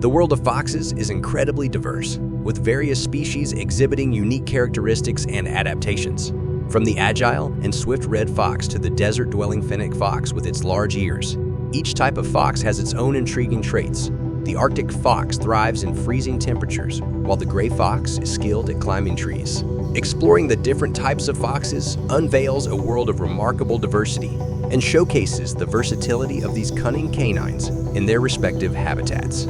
The world of foxes is incredibly diverse, with various species exhibiting unique characteristics and adaptations. From the agile and swift red fox to the desert-dwelling fennec fox with its large ears, each type of fox has its own intriguing traits. The Arctic fox thrives in freezing temperatures, while the gray fox is skilled at climbing trees. Exploring the different types of foxes unveils a world of remarkable diversity and showcases the versatility of these cunning canines in their respective habitats.